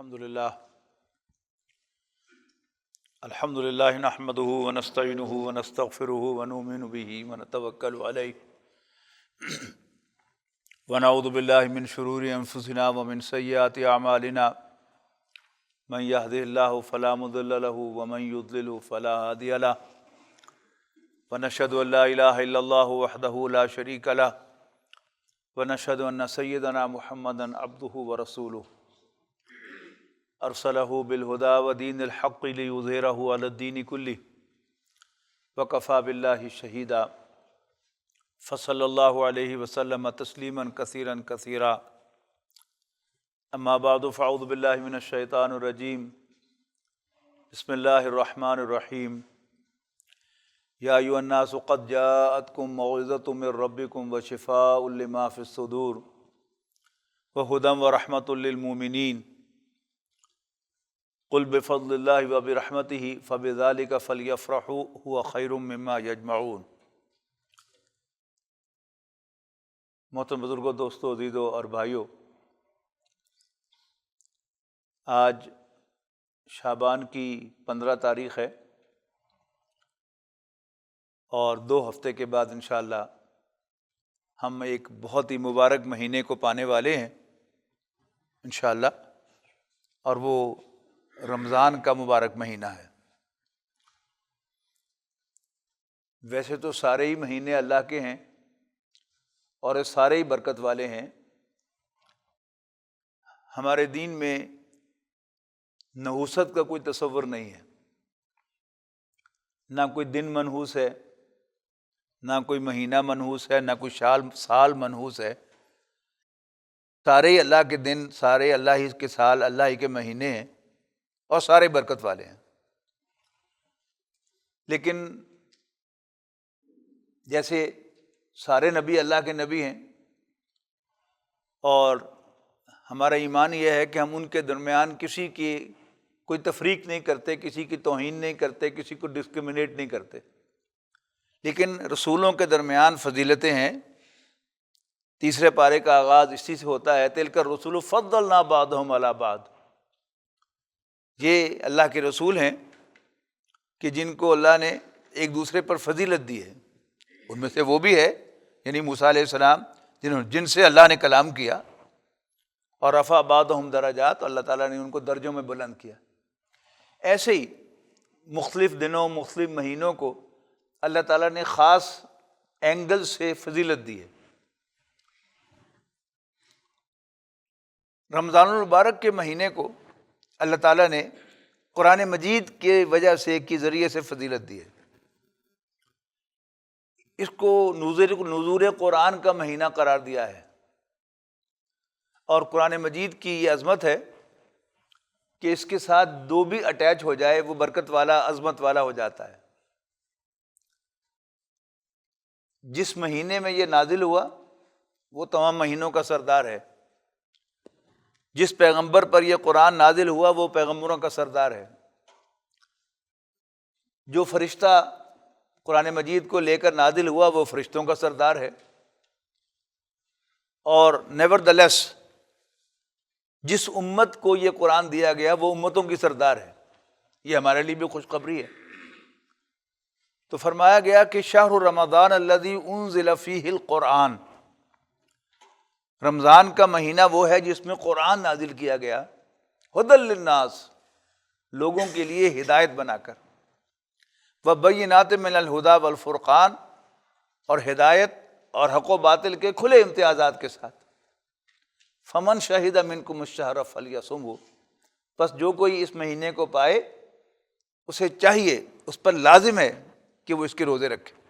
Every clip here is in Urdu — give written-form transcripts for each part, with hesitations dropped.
الحمد للہ نحمده ونستعینه ونستغفره ونؤمن به ونتوکل علیہ ونعوذ باللہ من شرور انفسنا ومن سیئات اعمالنا من يهده الله فلا مضل له ومن يضلل فلا هادي له ونشهد ان لا اله الا الله وحده لا شريك له ونشهد ان سيدنا محمدا عبده ورسوله ارسلہ بالہدی ودین الحق لیظہرہ علی الدین کلہ وکفی باللہ شہیدا فصلی اللہ علیہ وسلم تسلیما کثیرا کثیرا اما بعد فاعوذ باللہ من الشیطان الرجیم بسم اللہ الرحمن الرحیم یا ایھا الناس قد جاءتکم موعظۃ من ربکم وشفاء لما فی الصدور وہدی ورحمۃ للمؤمنین قل بفضل اللہ وبرحمتہ فبذلک فلیفرحوا ھو خیر مما یجمعون۔ محترم بزرگوں، دوستو، عزیزو اور بھائیو، آج شعبان کی 15 تاریخ ہے اور 2 ہفتے کے بعد انشاءاللہ ہم ایک بہت ہی مبارک مہینے کو پانے والے ہیں انشاءاللہ، اور وہ رمضان کا مبارک مہینہ ہے۔ ویسے تو سارے ہی مہینے اللہ کے ہیں اور یہ سارے ہی برکت والے ہیں۔ ہمارے دین میں نحوست کا کوئی تصور نہیں ہے، نہ کوئی دن منحوس ہے، نہ کوئی مہینہ منحوس ہے، نہ کوئی سال منحوس ہے۔ سارے ہی اللہ کے دن، سارے اللہ ہی کے سال، اللہ ہی کے مہینے ہیں اور سارے برکت والے ہیں۔ لیکن جیسے سارے نبی اللہ کے نبی ہیں، اور ہمارا ایمان یہ ہے کہ ہم ان کے درمیان کسی کی کوئی تفریق نہیں کرتے، کسی کی توہین نہیں کرتے، کسی کو ڈسکرمنیٹ نہیں کرتے، لیکن رسولوں کے درمیان فضیلتیں ہیں۔ تیسرے پارے کا آغاز اسی سے ہوتا ہے، تلک الرسل فضلنا بعضهم علی بعض۔ یہ اللہ کے رسول ہیں کہ جن کو اللہ نے ایک دوسرے پر فضیلت دی ہے۔ ان میں سے وہ بھی ہے، یعنی موسیٰ علیہ السلام، جن سے اللہ نے کلام کیا، اور رفع بعضهم درجات، اللہ تعالیٰ نے ان کو درجوں میں بلند کیا۔ ایسے ہی مختلف دنوں، مختلف مہینوں کو اللہ تعالیٰ نے خاص اینگل سے فضیلت دی ہے۔ رمضان المبارک کے مہینے کو اللہ تعالیٰ نے قرآن مجید کے وجہ سے، کے ذریعے سے فضیلت دی ہے۔ اس کو نزول قرآن کا مہینہ قرار دیا ہے، اور قرآن مجید کی یہ عظمت ہے کہ اس کے ساتھ 2 بھی اٹیچ ہو جائے وہ برکت والا، عظمت والا ہو جاتا ہے۔ جس مہینے میں یہ نازل ہوا وہ تمام مہینوں کا سردار ہے۔ جس پیغمبر پر یہ قرآن نازل ہوا وہ پیغمبروں کا سردار ہے۔ جو فرشتہ قرآن مجید کو لے کر نازل ہوا وہ فرشتوں کا سردار ہے۔ اور نیورڈلیس جس امت کو یہ قرآن دیا گیا وہ امتوں کی سردار ہے۔ یہ ہمارے لیے بھی خوشخبری ہے۔ تو فرمایا گیا کہ شہر رمضان الذی انزل فیہ القرآن، رمضان کا مہینہ وہ ہے جس میں قرآن نازل کیا گیا، ھدی للناس، لوگوں کے لیے ہدایت بنا کر، وبینات من الہدی والفرقان، اور ہدایت اور حق و باطل کے کھلے امتیازات کے ساتھ۔ فمن شہد منکم الشہر فلیصمہ، بس جو کوئی اس مہینے کو پائے اسے چاہیے، اس پر لازم ہے کہ وہ اس کے روزے رکھے۔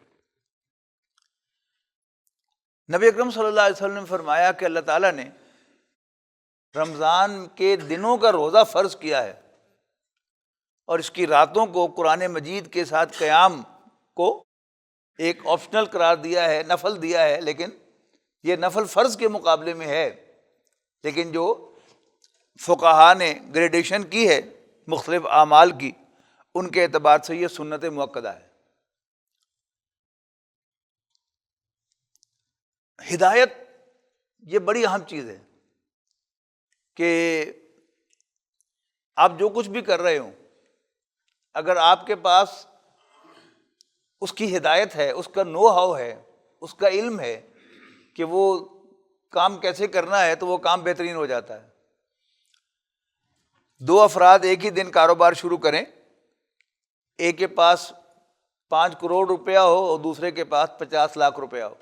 نبی اکرم صلی اللہ علیہ وسلم نے فرمایا کہ اللہ تعالیٰ نے رمضان کے دنوں کا روزہ فرض کیا ہے، اور اس کی راتوں کو قرآن مجید کے ساتھ قیام کو ایک آپشنل قرار دیا ہے، نفل دیا ہے، لیکن یہ نفل فرض کے مقابلے میں ہے، لیکن جو فقہا نے گریڈیشن کی ہے مختلف اعمال کی، ان کے اعتبار سے یہ سنت مؤکدہ ہے۔ ہدایت یہ بڑی اہم چیز ہے کہ آپ جو کچھ بھی کر رہے ہوں، اگر آپ کے پاس اس کی ہدایت ہے، اس کا نو ہاؤ ہے، اس کا علم ہے کہ وہ کام کیسے کرنا ہے، تو وہ کام بہترین ہو جاتا ہے۔ دو افراد ایک ہی دن کاروبار شروع کریں، ایک کے پاس 5 کروڑ روپیہ ہو اور دوسرے کے پاس 50 لاکھ روپیہ ہو،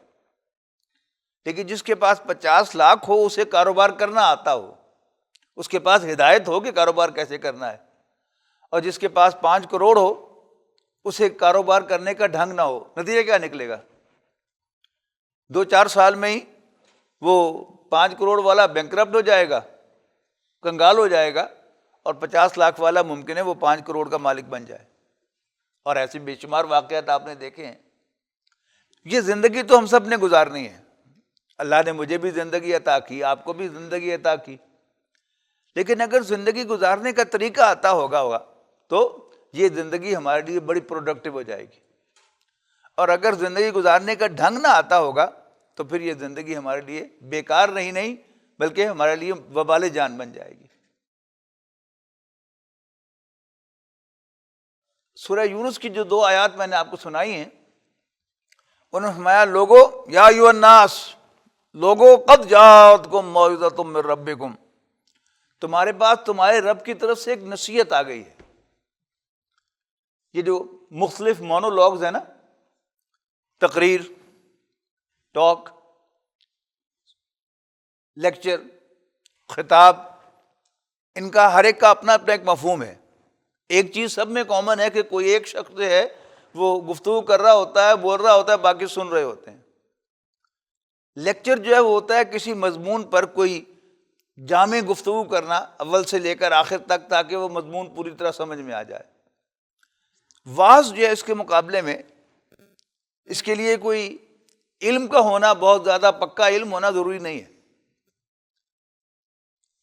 لیکن جس کے پاس 50 لاکھ ہو اسے کاروبار کرنا آتا ہو، اس کے پاس ہدایت ہو کہ کاروبار کیسے کرنا ہے، اور جس کے پاس 5 کروڑ ہو اسے کاروبار کرنے کا ڈھنگ نہ ہو، نتیجہ کیا نکلے گا؟ 2-4 سال میں ہی وہ 5 کروڑ والا بینکرپٹ ہو جائے گا، کنگال ہو جائے گا، اور 50 لاکھ والا ممکن ہے وہ 5 کروڑ کا مالک بن جائے۔ اور ایسے بے شمار واقعات آپ نے دیکھے ہیں۔ یہ زندگی تو ہم سب نے گزارنی ہے، اللہ نے مجھے بھی زندگی عطا کی، آپ کو بھی زندگی عطا کی، لیکن اگر زندگی گزارنے کا طریقہ آتا ہوگا تو یہ زندگی ہمارے لیے بڑی پروڈکٹیو ہو جائے گی، اور اگر زندگی گزارنے کا ڈھنگ نہ آتا ہوگا تو پھر یہ زندگی ہمارے لیے بیکار نہیں بلکہ ہمارے لیے وبال جان بن جائے گی۔ سورہ یونس کی جو 2 آیات میں نے آپ کو سنائی ہیں، انہوں نے فرمایا لوگو یا ایھا الناس، لوگو قد جاءتکم موعظۃ من ربکم، تمہارے پاس تمہارے رب کی طرف سے ایک نصیحت آ گئی ہے۔ یہ جو مختلف مونولوگز ہیں نا، تقریر، ٹاک، لیکچر، خطاب، ان کا ہر ایک کا اپنا اپنا ایک مفہوم ہے۔ ایک چیز سب میں کامن ہے کہ کوئی ایک شخص جو ہے وہ گفتگو کر رہا ہوتا ہے، بول رہا ہوتا ہے، باقی سن رہے ہوتے ہیں۔ لیکچر جو ہے وہ ہوتا ہے کسی مضمون پر کوئی جامع گفتگو کرنا اول سے لے کر آخر تک، تاکہ وہ مضمون پوری طرح سمجھ میں آ جائے۔ وعظ جو ہے اس کے مقابلے میں، اس کے لیے کوئی علم کا ہونا، بہت زیادہ پکا علم ہونا ضروری نہیں ہے۔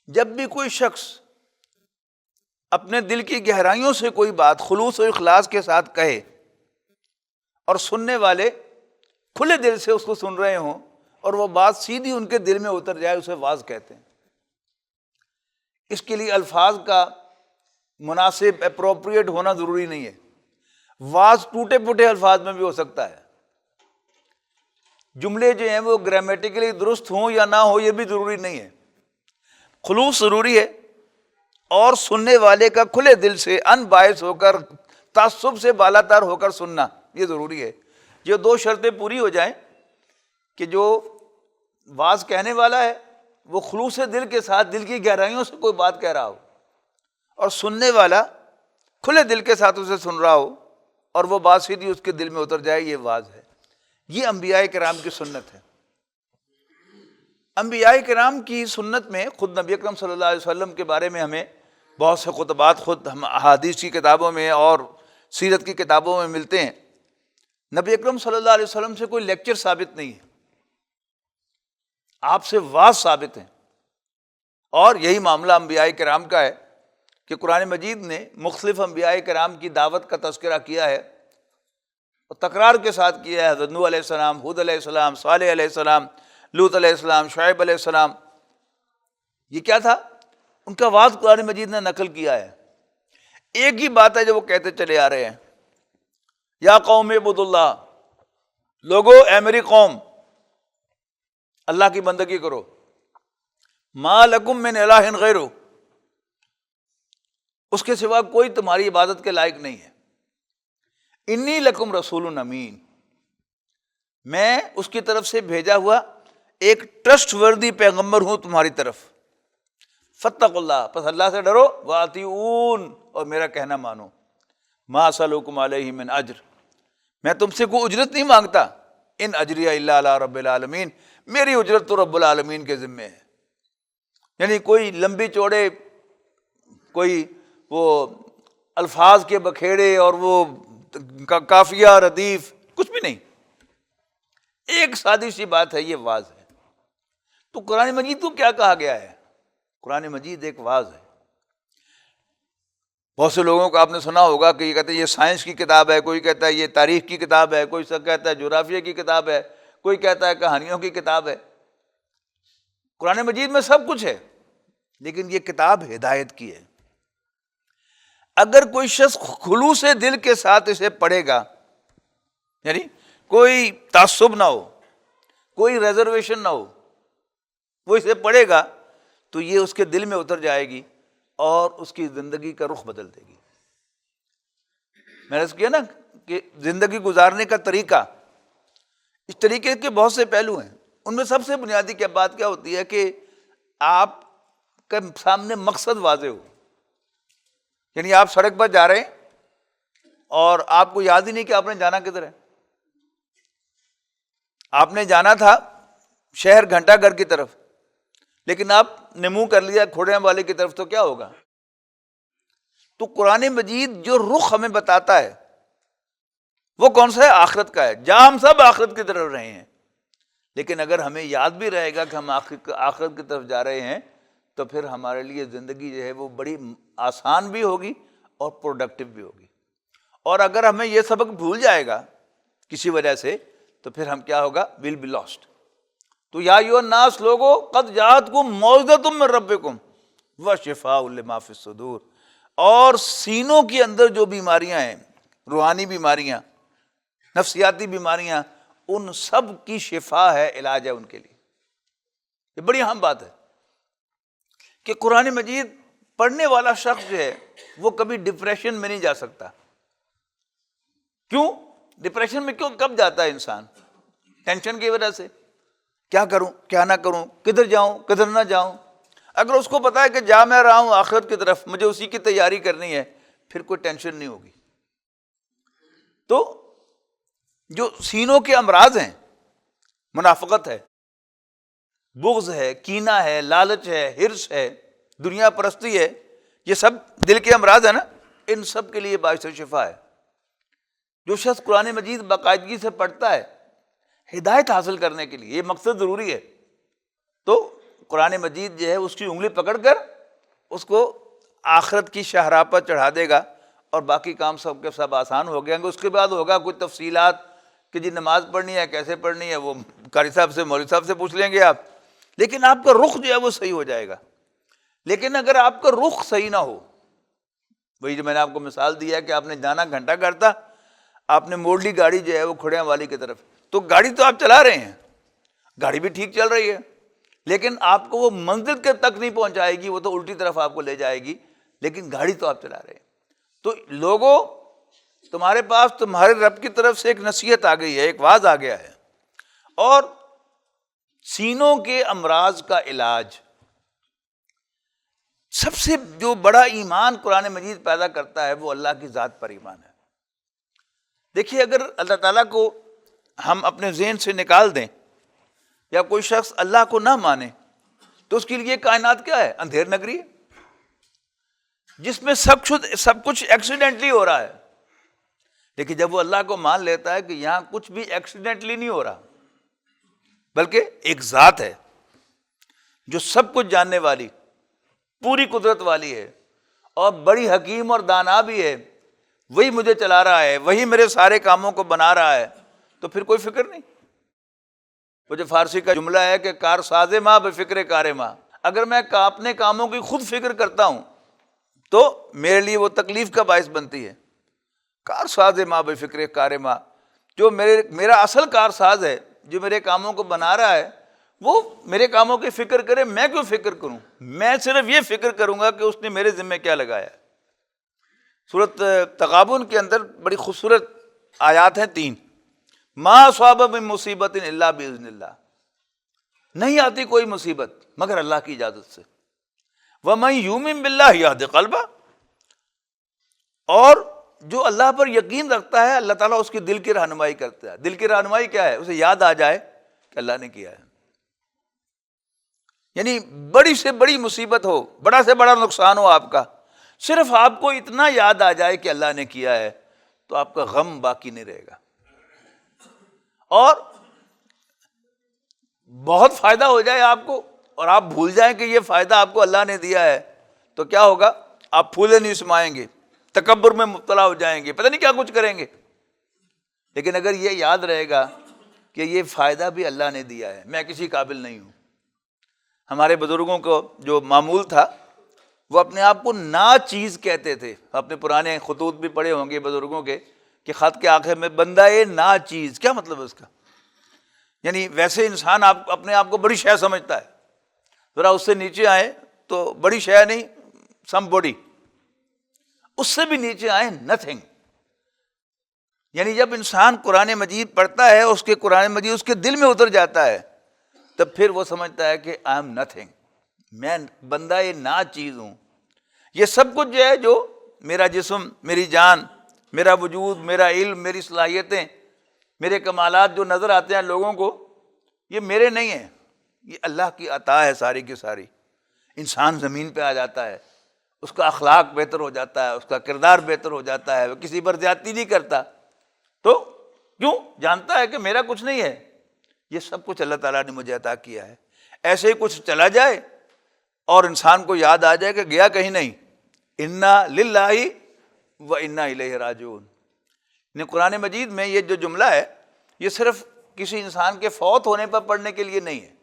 جب بھی کوئی شخص اپنے دل کی گہرائیوں سے کوئی بات خلوص و اخلاص کے ساتھ کہے اور سننے والے کھلے دل سے اس کو سن رہے ہوں اور وہ بات سیدھی ان کے دل میں اتر جائے، اسے وعظ کہتے ہیں۔ اس کے لیے الفاظ کا مناسب اپروپریٹ ہونا ضروری نہیں ہے۔ وعظ ٹوٹے پھوٹے الفاظ میں بھی ہو سکتا ہے، جملے جو ہیں وہ گرامیٹیکلی درست ہوں یا نہ ہو یہ بھی ضروری نہیں ہے۔ خلوص ضروری ہے، اور سننے والے کا کھلے دل سے ان باعث ہو کر، تعصب سے بالا تر ہو کر سننا یہ ضروری ہے۔ یہ 2 شرطیں پوری ہو جائیں کہ جو واعظ کہنے والا ہے وہ خلوص دل کے ساتھ دل کی گہرائیوں سے کوئی بات کہہ رہا ہو، اور سننے والا کھلے دل کے ساتھ اسے سن رہا ہو اور وہ بات سیدھی اس کے دل میں اتر جائے، یہ واعظ ہے۔ یہ انبیاء کرام کی سنت ہے۔ انبیاء کرام کی سنت میں خود نبی اکرم صلی اللہ علیہ وسلم کے بارے میں ہمیں بہت سے خطبات خود ہم احادیث کی کتابوں میں اور سیرت کی کتابوں میں ملتے ہیں۔ نبی اکرم صلی اللہ علیہ وسلم سے کوئی لیکچر ثابت نہیں ہے، آپ سے واعظ ثابت ہیں۔ اور یہی معاملہ انبیاء کرام کا ہے کہ قرآن مجید نے مختلف انبیاء کرام کی دعوت کا تذکرہ کیا ہے، اور تکرار کے ساتھ کیا ہے۔ حضرت نوح علیہ السلام، ہود علیہ السلام، صالح علیہ السلام، لوط علیہ السلام، شعیب علیہ السلام، یہ کیا تھا؟ ان کا وعظ قرآن مجید نے نقل کیا ہے۔ ایک ہی بات ہے جو وہ کہتے چلے آ رہے ہیں، یا قوم اعبدوا اللہ، لوگو اے میری قوم اللہ کی بندگی کرو، ما لکم من الہ غیرہ، اس کے سوا کوئی تمہاری عبادت کے لائق نہیں ہے۔ انی لکم رسول امین، میں اس کی طرف سے بھیجا ہوا ایک ٹرسٹ وردی پیغمبر ہوں تمہاری طرف۔ فاتقوا اللہ، پس اللہ سے ڈرو، واطیعون، اور میرا کہنا مانو۔ ما اسألکم علیہ من اجر، میں تم سے کوئی اجرت نہیں مانگتا۔ ان اجریہ الا علی رب العالمین، میری اجرت تو رب العالمین کے ذمے ہے۔ یعنی کوئی لمبی چوڑے کوئی وہ الفاظ کے بکھیڑے اور وہ کافیہ ردیف کچھ بھی نہیں، ایک سادی سی بات ہے، یہ واعظ ہے۔ تو قرآن مجید کو کیا کہا گیا ہے؟ قرآن مجید ایک واعظ ہے۔ بہت سے لوگوں کو آپ نے سنا ہوگا کہ یہ کہتے ہیں یہ سائنس کی کتاب ہے، کوئی کہتا ہے یہ تاریخ کی کتاب ہے، کوئی سب کہتا ہے جغرافیہ کی کتاب ہے، کوئی کہتا ہے کہانیوں کی کتاب ہے۔ قرآن مجید میں سب کچھ ہے، لیکن یہ کتاب ہدایت کی ہے۔ اگر کوئی شخص خلوص دل کے ساتھ اسے پڑھے گا، یعنی کوئی تعصب نہ ہو، کوئی ریزرویشن نہ ہو، وہ اسے پڑھے گا تو یہ اس کے دل میں اتر جائے گی اور اس کی زندگی کا رخ بدل دے گی۔ میں نے عرض کیا نا کہ زندگی گزارنے کا طریقہ، اس طریقے کے بہت سے پہلو ہیں، ان میں سب سے بنیادی کیا بات کیا ہوتی ہے کہ آپ کے سامنے مقصد واضح ہو۔ یعنی آپ سڑک پر جا رہے ہیں اور آپ کو یاد ہی نہیں کہ آپ نے جانا کدھر ہے۔ آپ نے جانا تھا شہر گھنٹہ گھر کی طرف، لیکن آپ نے منہ کر لیا کھوڑیاں والے کی طرف، تو کیا ہوگا؟ تو قرآن مجید جو رخ ہمیں بتاتا ہے وہ کون سا ہے؟ آخرت کا ہے، جہاں ہم سب آخرت کی طرف رہے ہیں۔ لیکن اگر ہمیں یاد بھی رہے گا کہ ہم آخرت کی طرف جا رہے ہیں تو پھر ہمارے لیے زندگی جو ہے وہ بڑی آسان بھی ہوگی اور پروڈکٹیو بھی ہوگی۔ اور اگر ہمیں یہ سبق بھول جائے گا کسی وجہ سے تو پھر ہم کیا ہوگا؟ Will be lost. تو یا ایھا الناس لوگو قد جاءتکم موعظۃ من ربکم وشفاء لما فی الصدور، اور سینوں کے اندر جو بیماریاں ہیں، روحانی بیماریاں، نفسیاتی بیماریاں، ان سب کی شفا ہے، علاج ہے ان کے لیے۔ یہ بڑی اہم بات ہے کہ قرآن مجید پڑھنے والا شخص جو ہے وہ کبھی ڈپریشن میں نہیں جا سکتا۔ کیوں ڈپریشن میں کب جاتا ہے انسان؟ ٹینشن کی وجہ سے، کیا کروں کیا نہ کروں، کدھر جاؤں کدھر نہ جاؤں۔ اگر اس کو پتا ہے کہ جا میں رہا ہوں آخرت کی طرف، مجھے اسی کی تیاری کرنی ہے، پھر کوئی ٹینشن نہیں ہوگی۔ تو جو سینوں کے امراض ہیں، منافقت ہے، بغض ہے، کینہ ہے، لالچ ہے، حرص ہے، دنیا پرستی ہے، یہ سب دل کے امراض ہیں نا، ان سب کے لیے باعث شفا ہے۔ جو شخص قرآن مجید باقاعدگی سے پڑھتا ہے ہدایت حاصل کرنے کے لیے، یہ مقصد ضروری ہے، تو قرآن مجید جو ہے اس کی انگلی پکڑ کر اس کو آخرت کی شاہراہ پر چڑھا دے گا، اور باقی کام سب کے سب آسان ہو گئیں گے۔ اس کے بعد ہوگا کوئی تفصیلات کہ جی نماز پڑھنی ہے کیسے پڑھنی ہے، وہ قاری صاحب سے مولوی صاحب سے پوچھ لیں گے آپ، لیکن آپ کا رخ جو ہے وہ صحیح ہو جائے گا۔ لیکن اگر آپ کا رخ صحیح نہ ہو، وہی جو میں نے آپ کو مثال دیا کہ آپ نے جانا گھنٹہ گھر تھا، آپ نے موڑ لی گاڑی جو ہے وہ کھڑیاں والی کی طرف، تو گاڑی تو آپ چلا رہے ہیں، گاڑی بھی ٹھیک چل رہی ہے، لیکن آپ کو وہ منزل کے تک نہیں پہنچائے گی، وہ تو الٹی طرف آپ کو لے جائے گی، لیکن گاڑی تو آپ چلا رہے ہیں۔ تو لوگوں، تمہارے پاس تمہارے رب کی طرف سے ایک نصیحت آ گئی ہے، ایک واز آ گیا ہے، اور سینوں کے امراض کا علاج، سب سے جو بڑا ایمان قرآن مجید پیدا کرتا ہے وہ اللہ کی ذات پر ایمان ہے۔ دیکھیے، اگر اللہ تعالیٰ کو ہم اپنے ذہن سے نکال دیں یا کوئی شخص اللہ کو نہ مانے تو اس کے لیے کائنات کیا ہے؟ اندھیر نگری ہے، جس میں سب کچھ ایکسیڈنٹلی ہو رہا ہے۔ لیکن جب وہ اللہ کو مان لیتا ہے کہ یہاں کچھ بھی ایکسیڈنٹلی نہیں ہو رہا، بلکہ ایک ذات ہے جو سب کچھ جاننے والی، پوری قدرت والی ہے اور بڑی حکیم اور دانا بھی ہے، وہی مجھے چلا رہا ہے، وہی میرے سارے کاموں کو بنا رہا ہے، تو پھر کوئی فکر نہیں۔ وہ جو فارسی کا جملہ ہے کہ کار ساز ماں بے فکر کار ماں، اگر میں اپنے کاموں کی خود فکر کرتا ہوں تو میرے لیے وہ تکلیف کا باعث بنتی ہے۔ کار ساز ماں بے فکر کار ماں، جو میرا اصل کار ساز ہے، جو میرے کاموں کو بنا رہا ہے، وہ میرے کاموں کی فکر کرے، میں کیوں فکر کروں؟ میں صرف یہ فکر کروں گا کہ اس نے میرے ذمہ کیا لگایا ہے۔ سورۃ تغابن کے اندر بڑی خوبصورت آیات ہیں 3، ما اصاب من مصیبت الا باذن اللہ، نہیں آتی کوئی مصیبت مگر اللہ کی اجازت سے، ومن یؤمن باللہ یہد قلبہ، اور جو اللہ پر یقین رکھتا ہے اللہ تعالیٰ اس کی دل کی رہنمائی کرتا ہے۔ دل کی رہنمائی کیا ہے؟ اسے یاد آ جائے کہ اللہ نے کیا ہے۔ یعنی بڑی سے بڑی مصیبت ہو، بڑا سے بڑا نقصان ہو آپ کا، صرف آپ کو اتنا یاد آ جائے کہ اللہ نے کیا ہے تو آپ کا غم باقی نہیں رہے گا، اور بہت فائدہ ہو جائے آپ کو اور آپ بھول جائیں کہ یہ فائدہ آپ کو اللہ نے دیا ہے، تو کیا ہوگا؟ آپ پھولے نہیں سمائیں گے، تکبر میں مبتلا ہو جائیں گے، پتہ نہیں کیا کچھ کریں گے۔ لیکن اگر یہ یاد رہے گا کہ یہ فائدہ بھی اللہ نے دیا ہے، میں کسی قابل نہیں ہوں۔ ہمارے بزرگوں کو جو معمول تھا وہ اپنے آپ کو ناچیز کہتے تھے. اپنے پرانے خطوط بھی پڑھے ہوں گے بزرگوں کے کہ خط کے آخر میں بندہ ناچیز. کیا مطلب ہے اس کا؟ یعنی ویسے انسان اپنے آپ کو بڑی شے سمجھتا ہے, ذرا اس سے نیچے آئے تو بڑی شے نہیں, سم باڈی. اس سے بھی نیچے آئے نتھنگ. یعنی جب انسان قرآن مجید پڑھتا ہے, اس کے قرآن مجید اس کے دل میں اتر جاتا ہے, تب پھر وہ سمجھتا ہے کہ آئی ایم نتھنگ, میں بندہ ناچیز ہوں. یہ سب کچھ جو ہے, جو میرا جسم, میری جان, میرا وجود, میرا علم, میری صلاحیتیں, میرے کمالات جو نظر آتے ہیں لوگوں کو, یہ میرے نہیں ہیں, یہ اللہ کی عطا ہے ساری کی ساری. انسان زمین پہ آ جاتا ہے, اس کا اخلاق بہتر ہو جاتا ہے, اس کا کردار بہتر ہو جاتا ہے, وہ کسی پر زیادتی نہیں کرتا. تو کیوں؟ جانتا ہے کہ میرا کچھ نہیں ہے, یہ سب کچھ اللہ تعالیٰ نے مجھے عطا کیا ہے. ایسے ہی کچھ چلا جائے اور انسان کو یاد آ جائے کہ گیا کہیں نہیں, انا للہ و انا الیہ راجعون. قرآن مجید میں یہ جو جملہ ہے, یہ صرف کسی انسان کے فوت ہونے پر پڑھنے کے لیے نہیں ہے.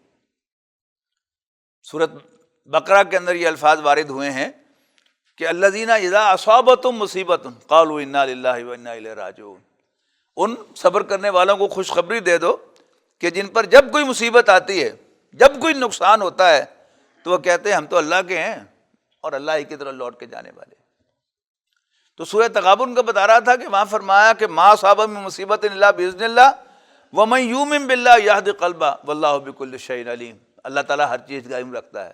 سورۃ بقرہ کے اندر یہ الفاظ وارد ہوئے ہیں کہ الذین اذا اصابتہم مصیبۃ قالوا انا للہ و انا الیہ راجعون. ان صبر کرنے والوں کو خوشخبری دے دو کہ جن پر جب کوئی مصیبت آتی ہے, جب کوئی نقصان ہوتا ہے, تو وہ کہتے ہیں ہم تو اللہ کے ہیں اور اللہ ہی کی طرف لوٹ کے جانے والے. تو سورہ تغابن کا بتا رہا تھا کہ وہاں فرمایا کہ ما اصاب من مصیبت الا باذن اللہ ومن یؤمن باللہ یہد قلبہ واللہ بکل شیء علیم. اللہ تعالیٰ ہر چیز کا علم رکھتا ہے.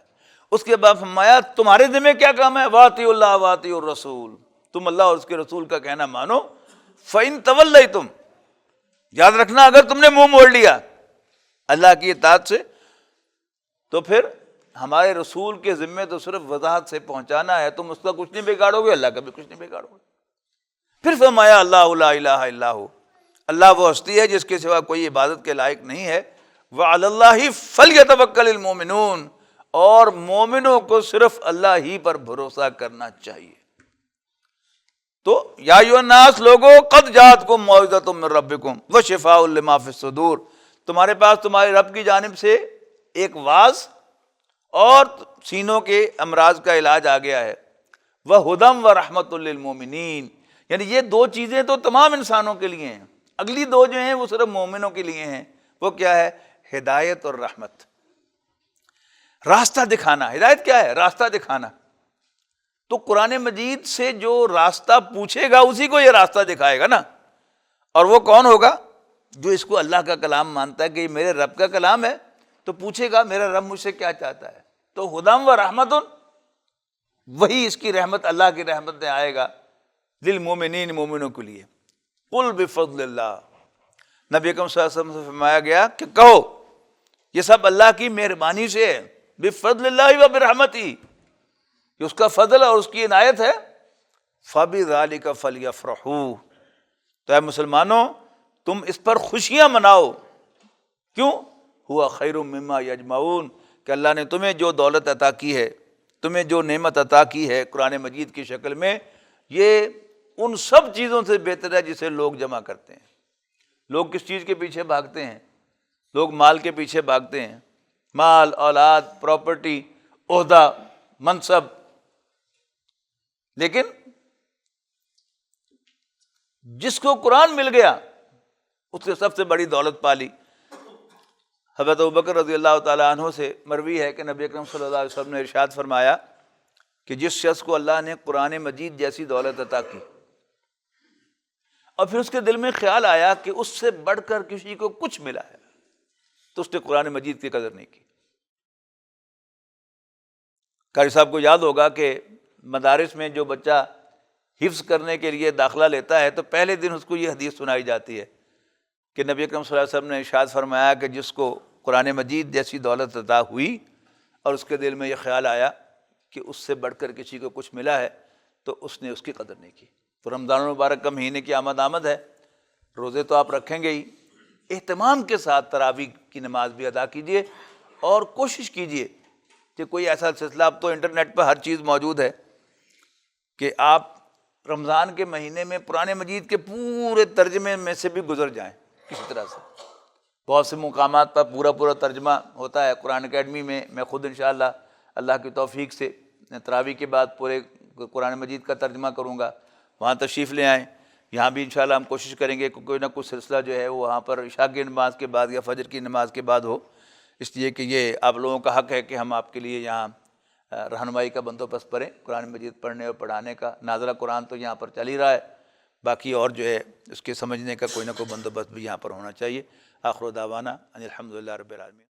اس کے بعد فرمایا تمہارے ذمہ کیا کام ہے؟ واطیعوا اللہ واطیعوا الرسول, تم اللہ اور اس کے رسول کا کہنا مانو. فإن تولیتم, یاد رکھنا اگر تم نے منہ موڑ لیا اللہ کی اطاعت سے, تو پھر ہمارے رسول کے ذمے تو صرف وضاحت سے پہنچانا ہے, تم اس کا کچھ نہیں بگاڑو گے, اللہ کا بھی کچھ نہیں بگاڑو گے. پھر فرمایا اللہ لا الہ الا ہو, اللہ وہ ہستی ہے جس کے سوا کوئی عبادت کے لائق نہیں ہے. وعلی اللہ فلیتوکل المؤمنون, اور مومنوں کو صرف اللہ ہی پر بھروسہ کرنا چاہیے. تو یا ایھا الناس لوگو قد جاءتکم موعظۃ من ربکم وشفاء لما فی الصدور, تمہارے پاس تمہارے رب کی جانب سے ایک واعظ اور سینوں کے امراض کا علاج آ گیا ہے. وہدی ورحمۃ للمؤمنین, یعنی یہ دو چیزیں تو تمام انسانوں کے لیے ہیں, اگلی دو جو ہیں وہ صرف مومنوں کے لیے ہیں. وہ کیا ہے؟ ہدایت اور رحمت. راستہ دکھانا. ہدایت کیا ہے؟ راستہ دکھانا. تو قرآن مجید سے جو راستہ پوچھے گا اسی کو یہ راستہ دکھائے گا نا. اور وہ کون ہوگا؟ جو اس کو اللہ کا کلام مانتا ہے کہ یہ میرے رب کا کلام ہے, تو پوچھے گا میرا رب مجھ سے کیا چاہتا ہے. تو ہدی و رحمت, وہی اس کی رحمت, اللہ کی رحمت میں آئے گا للمؤمنین, مومنوں کے لیے. قل بفضل اللہ, نبی اکرم صلی اللہ علیہ وسلم سے فرمایا گیا کہ کہو یہ سب اللہ کی مہربانی سے ہے. بفضل اللہ و برحمتہ, کہ اس کا فضل اور اس کی عنایت ہے. فبذلک فلیفرحوا, تو اے مسلمانوں تم اس پر خوشیاں مناؤ. کیوں؟ ہوا خیر مما یجمعون, کہ اللہ نے تمہیں جو دولت عطا کی ہے, تمہیں جو نعمت عطا کی ہے قرآن مجید کی شکل میں, یہ ان سب چیزوں سے بہتر ہے جسے لوگ جمع کرتے ہیں. لوگ کس چیز کے پیچھے بھاگتے ہیں؟ لوگ مال کے پیچھے بھاگتے ہیں, مال, اولاد, پراپرٹی, عہدہ, منصب. لیکن جس کو قرآن مل گیا اس نے سب سے بڑی دولت پالی. حضرت ابوبکر رضی اللہ تعالیٰ عنہ سے مروی ہے کہ نبی اکرم صلی اللہ علیہ وسلم نے ارشاد فرمایا کہ جس شخص کو اللہ نے قرآن مجید جیسی دولت عطا کی اور پھر اس کے دل میں خیال آیا کہ اس سے بڑھ کر کسی کو کچھ ملا ہے, تو اس نے قرآن مجید کی قدر نہیں کی. قاری صاحب کو یاد ہوگا کہ مدارس میں جو بچہ حفظ کرنے کے لیے داخلہ لیتا ہے تو پہلے دن اس کو یہ حدیث سنائی جاتی ہے کہ نبی اکرم صلی اللہ علیہ وسلم نے ارشاد فرمایا کہ جس کو قرآن مجید جیسی دولت عطا ہوئی اور اس کے دل میں یہ خیال آیا کہ اس سے بڑھ کر کسی کو کچھ ملا ہے, تو اس نے اس کی قدر نہیں کی. تو رمضان المبارک کا مہینے کی آمد ہے, روزے تو آپ رکھیں گے ہی, اہتمام کے ساتھ تراویح کی نماز بھی ادا کیجیے, اور کوشش کیجیے کہ کوئی ایسا سلسلہ, اب تو انٹرنیٹ پر ہر چیز موجود ہے, کہ آپ رمضان کے مہینے میں قرآن مجید کے پورے ترجمے میں سے بھی گزر جائیں کسی طرح سے. بہت سے مقامات پر پورا ترجمہ ہوتا ہے. قرآن اکیڈمی میں میں خود انشاءاللہ اللہ کی توفیق سے تراویح کے بعد پورے قرآن مجید کا ترجمہ کروں گا، وہاں تشریف لے آئیں۔ یہاں بھی انشاءاللہ ہم کوشش کریں گے کہ کوئی نہ کوئی سلسلہ جو ہے وہ وہاں پر عشاء کی نماز کے بعد یا فجر کی نماز کے بعد ہو، اس لیے کہ یہ آپ لوگوں کا حق ہے کہ ہم آپ کے لیے یہاں رہنمائی کا بندوبست کریں، قرآن مجید پڑھنے اور پڑھانے کا۔ ناظرہ قرآن تو یہاں پر چل ہی رہا ہے، باقی اور جو ہے اس کے سمجھنے کا کوئی نہ کوئی بندوبست بھی یہاں پر ہونا چاہیے۔ آخر دعوانا ان الحمدللہ رب العالمین۔